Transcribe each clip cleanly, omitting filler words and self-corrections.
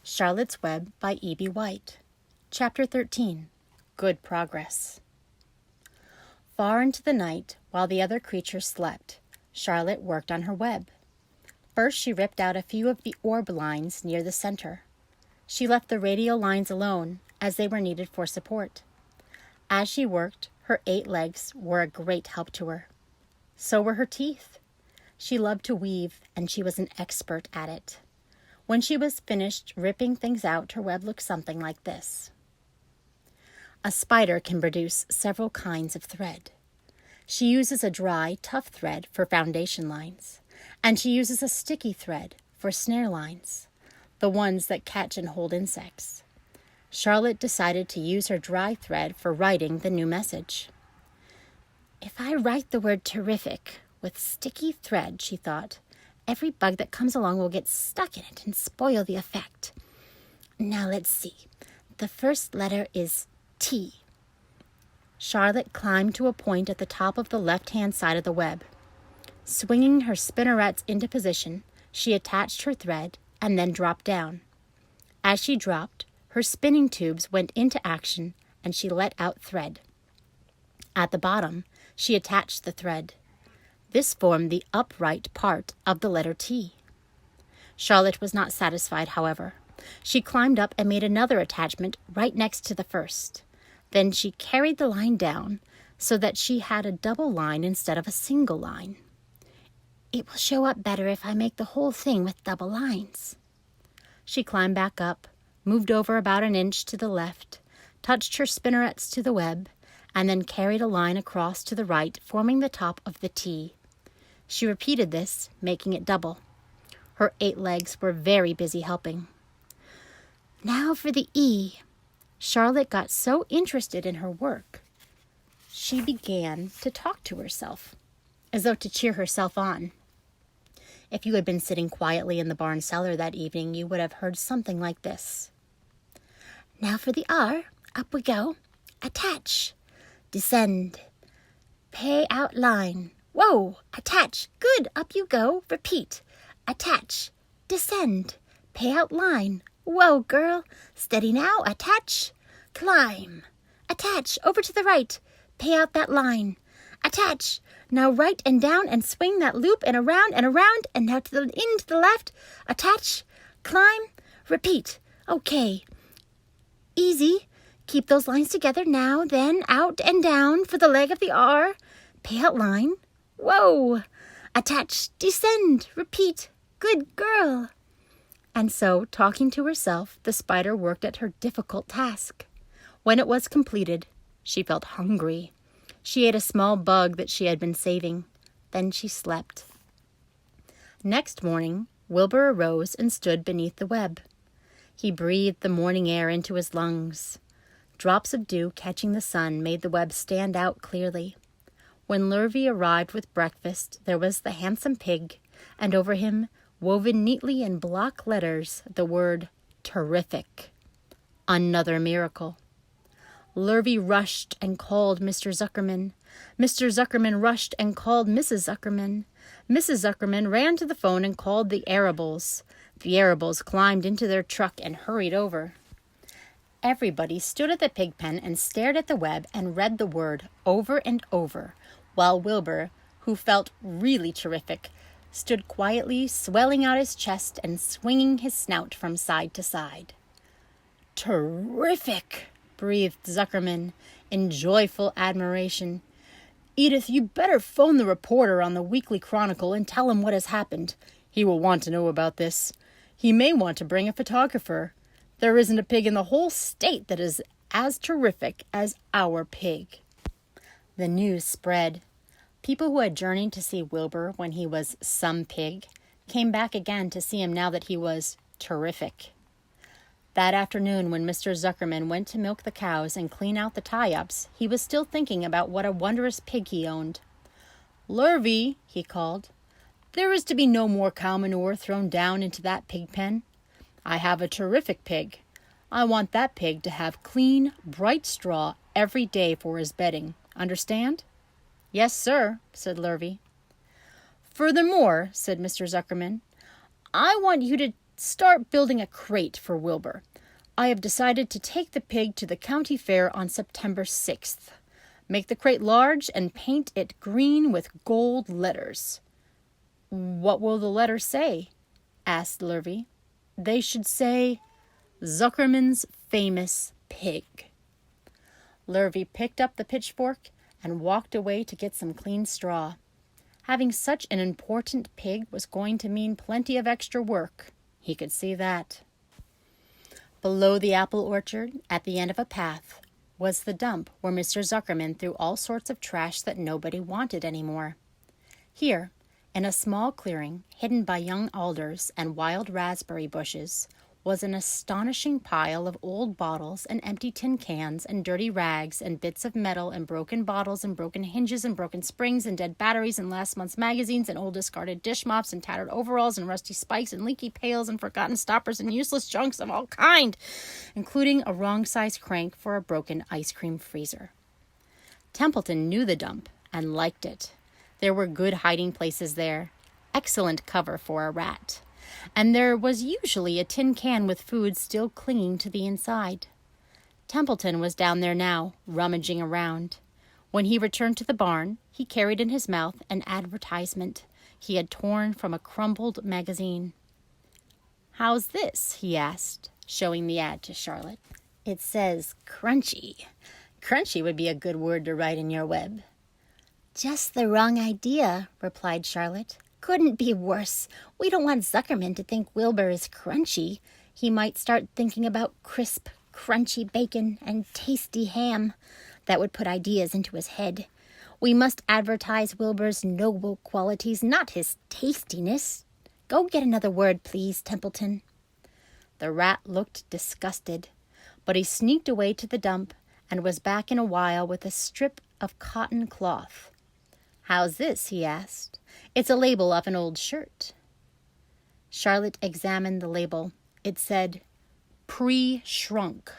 Charlotte's Web by E.B. White. Chapter 13. Good Progress. Far into the night, while the other creatures slept, Charlotte worked on her web. First, she ripped out a few of the orb lines near the center. She left the radial lines alone, as they were needed for support. As she worked, her 8 legs were a great help to her. So were her teeth. She loved to weave, and she was an expert at it. When she was finished ripping things out, her web looked something like this. A spider can produce several kinds of thread. She uses a dry, tough thread for foundation lines, and she uses a sticky thread for snare lines, the ones that catch and hold insects. Charlotte decided to use her dry thread for writing the new message. If I write the word terrific with sticky thread, she thought, every bug that comes along will get stuck in it and spoil the effect. Now let's see. The first letter is T. Charlotte climbed to a point at the top of the left-hand side of the web. Swinging her spinnerets into position, she attached her thread and then dropped down. As she dropped, her spinning tubes went into action and she let out thread. At the bottom, she attached the thread. This formed the upright part of the letter T. Charlotte was not satisfied, however. She climbed up and made another attachment right next to the first. Then she carried the line down so that she had a double line instead of a single line. It will show up better if I make the whole thing with double lines. She climbed back up, moved over about an inch to the left, touched her spinnerets to the web, and then carried a line across to the right, forming the top of the T. She repeated this, making it double. Her 8 legs were very busy helping. Now for the E. Charlotte got so interested in her work, she began to talk to herself, as though to cheer herself on. If you had been sitting quietly in the barn cellar that evening, you would have heard something like this. Now for the R. Up we go. Attach. Descend. Pay out line. Whoa! Attach. Good. Up you go. Repeat. Attach. Descend. Pay out line. Whoa, girl. Steady now. Attach. Climb. Attach. Over to the right. Pay out that line. Attach. Now right and down and swing that loop and around, and now to the left. Attach. Climb. Repeat. Okay. Easy. Keep those lines together now, then out and down for the leg of the R. Pay out line. Whoa! Attach, descend, repeat. Good girl. And so, talking to herself, the spider worked at her difficult task. When it was completed, she felt hungry. She ate a small bug that she had been saving. Then she slept. Next morning, Wilbur arose and stood beneath the web. He breathed the morning air into his lungs. Drops of dew catching the sun made the web stand out clearly. When Lurvy arrived with breakfast, there was the handsome pig, and over him, woven neatly in block letters, the word terrific. Another miracle. Lurvy rushed and called Mr. Zuckerman. Mr. Zuckerman rushed and called Mrs. Zuckerman. Mrs. Zuckerman ran to the phone and called the Arables. The Arables climbed into their truck and hurried over. Everybody stood at the pig pen and stared at the web and read the word over and over, while Wilbur, who felt really terrific, stood quietly swelling out his chest and swinging his snout from side to side. Terrific, breathed Zuckerman in joyful admiration. Edith, you better phone the reporter on the Weekly Chronicle and tell him what has happened. He will want to know about this. He may want to bring a photographer. There isn't a pig in the whole state that is as terrific as our pig. The news spread. People who had journeyed to see Wilbur when he was some pig came back again to see him now that he was terrific. That afternoon, when Mr. Zuckerman went to milk the cows and clean out the tie-ups, he was still thinking about what a wondrous pig he owned. Lurvy, he called, there is to be no more cow manure thrown down into that pig pen. I have a terrific pig. I want that pig to have clean, bright straw every day for his bedding. Understand? Yes, sir, said Lurvy. Furthermore, said Mr. Zuckerman, I want you to Start building a crate for Wilbur. I have decided to take the pig to the county fair on September 6th. Make the crate large and paint it green with gold letters." "What will the letters say?" asked Lurvy. "They should say, Zuckerman's famous pig." Lurvy picked up the pitchfork and walked away to get some clean straw. Having such an important pig was going to mean plenty of extra work. He could see that. Below the apple orchard, at the end of a path, was the dump where Mr. Zuckerman threw all sorts of trash that nobody wanted anymore. Here, in a small clearing, hidden by young alders and wild raspberry bushes, was an astonishing pile of old bottles and empty tin cans and dirty rags and bits of metal and broken bottles and broken hinges and broken springs and dead batteries and last month's magazines and old discarded dish mops and tattered overalls and rusty spikes and leaky pails and forgotten stoppers and useless junks of all kind, including a wrong-sized crank for a broken ice cream freezer. Templeton knew the dump and liked it. There were good hiding places there, excellent cover for a rat. And there was usually a tin can with food still clinging to the inside. Templeton was down there now, rummaging around. When he returned to the barn, he carried in his mouth an advertisement he had torn from a crumpled magazine. "How's this?" he asked, showing the ad to Charlotte. "It says crunchy. Crunchy would be a good word to write in your web." "Just the wrong idea," replied Charlotte. "Couldn't be worse. We don't want Zuckerman to think Wilbur is crunchy. He might start thinking about crisp, crunchy bacon and tasty ham. That would put ideas into his head. We must advertise Wilbur's noble qualities, not his tastiness. Go get another word, please, Templeton." The rat looked disgusted, but he sneaked away to the dump and was back in a while with a strip of cotton cloth. "How's this?" he asked. "It's a label off an old shirt." Charlotte examined the label. It said, "Pre-shrunk."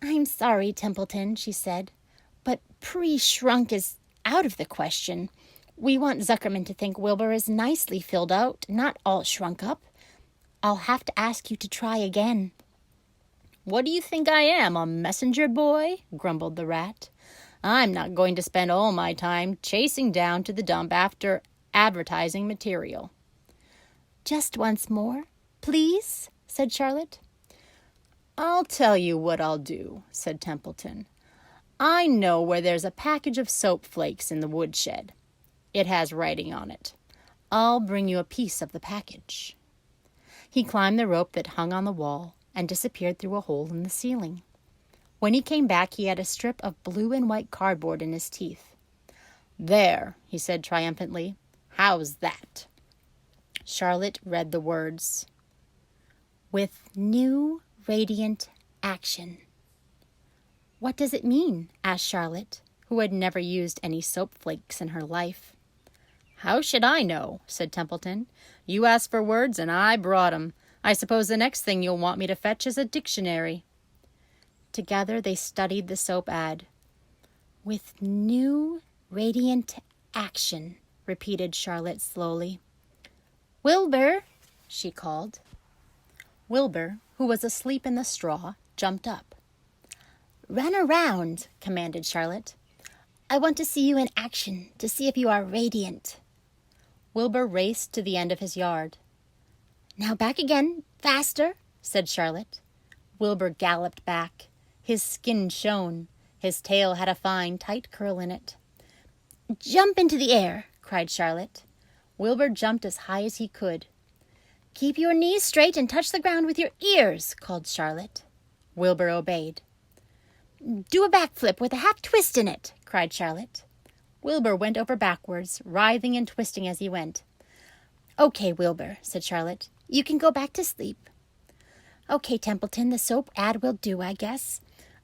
"I'm sorry, Templeton," she said, "but pre-shrunk is out of the question. We want Zuckerman to think Wilbur is nicely filled out, not all shrunk up. I'll have to ask you to try again." "What do you think I am, a messenger boy?" grumbled the rat. "I'm not going to spend all my time chasing down to the dump after advertising material." "Just once more, please," said Charlotte. "I'll tell you what I'll do," said Templeton. "I know where there's a package of soap flakes in the woodshed. It has writing on it. I'll bring you a piece of the package." He climbed the rope that hung on the wall and disappeared through a hole in the ceiling. When he came back, he had a strip of blue and white cardboard in his teeth. "There," he said triumphantly. "How's that?" Charlotte read the words. "With new radiant action." "What does it mean?" asked Charlotte, who had never used any soap flakes in her life. "How should I know?" said Templeton. "You asked for words and I brought 'em. I suppose the next thing you'll want me to fetch is a dictionary." Together they studied the soap ad. "With new radiant action," repeated Charlotte slowly. "Wilbur," she called. Wilbur, who was asleep in the straw, jumped up. "Run around," commanded Charlotte. "I want to see you in action, to see if you are radiant." Wilbur raced to the end of his yard. "Now back again, faster," said Charlotte. Wilbur galloped back. His skin shone. His tail had a fine, tight curl in it. "Jump into the air," cried Charlotte. Wilbur jumped as high as he could. "Keep your knees straight and touch the ground with your ears," called Charlotte. Wilbur obeyed. "Do a backflip with a half twist in it," cried Charlotte. Wilbur went over backwards, writhing and twisting as he went. "Okay, Wilbur," said Charlotte. "You can go back to sleep." "Okay, Templeton, the soap ad will do, I guess.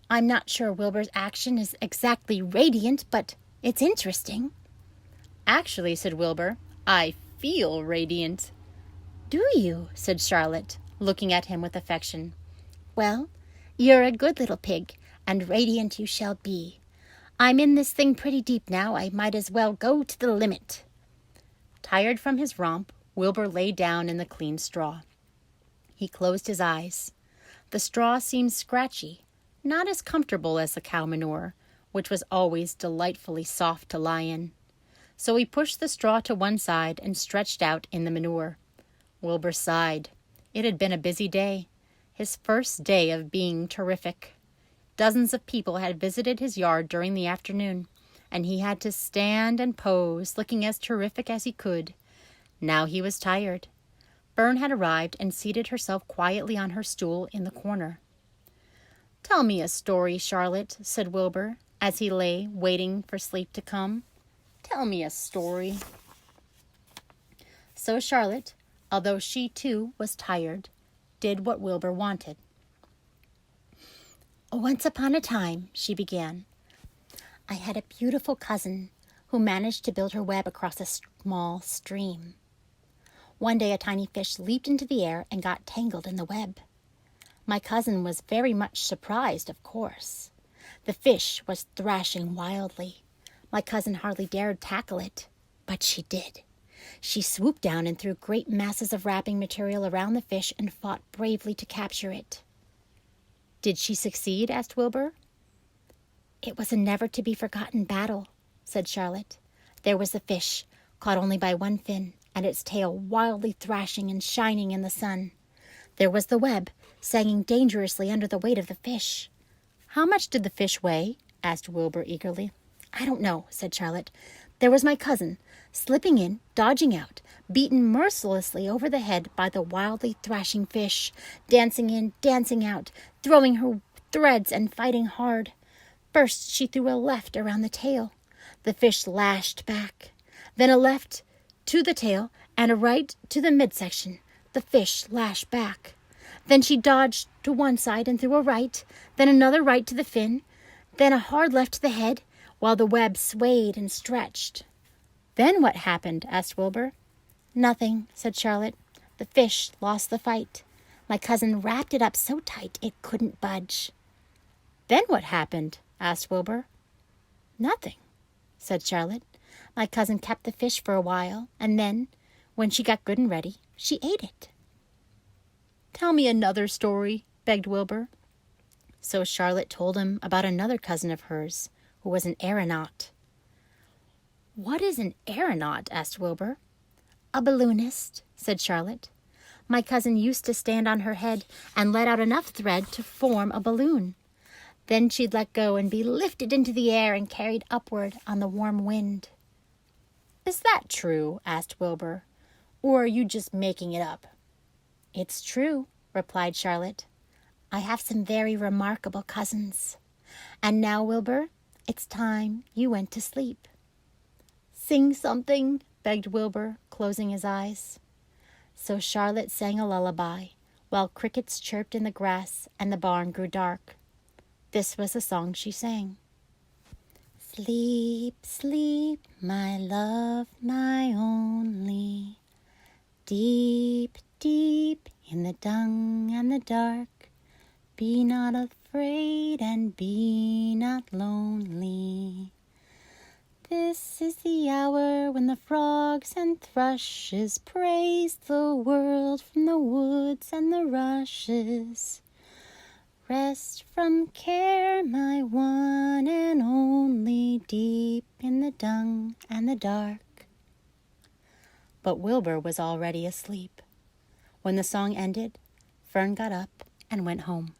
I'm not sure Wilbur's action is exactly radiant, but it's interesting." "Actually," said Wilbur, "I feel radiant." "Do you?" said Charlotte, looking at him with affection. "Well, you're a good little pig, and radiant you shall be. I'm in this thing pretty deep now. I might as well go to the limit." Tired from his romp, Wilbur lay down in the clean straw. He closed his eyes. The straw seemed scratchy, not as comfortable as the cow manure, which was always delightfully soft to lie in. So he pushed the straw to one side and stretched out in the manure. Wilbur sighed. It had been a busy day, his first day of being terrific. Dozens of people had visited his yard during the afternoon, and he had to stand and pose, looking as terrific as he could. Now he was tired. Fern had arrived and seated herself quietly on her stool in the corner. "Tell me a story, Charlotte," said Wilbur, as he lay waiting for sleep to come. "Tell me a story." So Charlotte, although she too was tired, did what Wilbur wanted. "Once upon a time," she began, "I had a beautiful cousin who managed to build her web across a small stream. One day a tiny fish leaped into the air and got tangled in the web. My cousin was very much surprised, of course. The fish was thrashing wildly. My cousin hardly dared tackle it, but she did. She swooped down and threw great masses of wrapping material around the fish and fought bravely to capture it." "Did she succeed?" asked Wilbur. "It was a never-to-be-forgotten battle," said Charlotte. "There was the fish, caught only by one fin, and its tail wildly thrashing and shining in the sun. There was the web, sagging dangerously under the weight of the fish." "How much did the fish weigh?" asked Wilbur eagerly. "I don't know," said Charlotte. "There was my cousin, slipping in, dodging out, beaten mercilessly over the head by the wildly thrashing fish, dancing in, dancing out, throwing her threads and fighting hard. First she threw a left around the tail. The fish lashed back. Then a left to the tail and a right to the midsection. The fish lashed back. Then she dodged to one side and threw a right, then another right to the fin, then a hard left to the head, while the web swayed and stretched." "Then what happened?" asked Wilbur. "Nothing," said Charlotte. "The fish lost the fight. My cousin wrapped it up so tight it couldn't budge." "Then what happened?" asked Wilbur. "Nothing," said Charlotte. "My cousin kept the fish for a while, and then, when she got good and ready, she ate it." "Tell me another story," begged Wilbur. So Charlotte told him about another cousin of hers, who was an aeronaut. "What is an aeronaut?" asked Wilbur. "A balloonist," said Charlotte. "My cousin used to stand on her head and let out enough thread to form a balloon. Then she'd let go and be lifted into the air and carried upward on the warm wind." "Is that true?" asked Wilbur. "Or are you just making it up?" "It's true," replied Charlotte. "I have some very remarkable cousins. And now, Wilbur, it's time you went to sleep." "Sing something," begged Wilbur, closing his eyes. So Charlotte sang a lullaby, while crickets chirped in the grass and the barn grew dark. This was the song she sang. "Sleep, sleep, my love, my only, deep, deep in the dung and the dark. Be not afraid and be not lonely. This is the hour when the frogs and thrushes praise the world from the woods and the rushes. Rest from care, my one and only, deep in the dung and the dark." But Wilbur was already asleep. When the song ended, Fern got up and went home.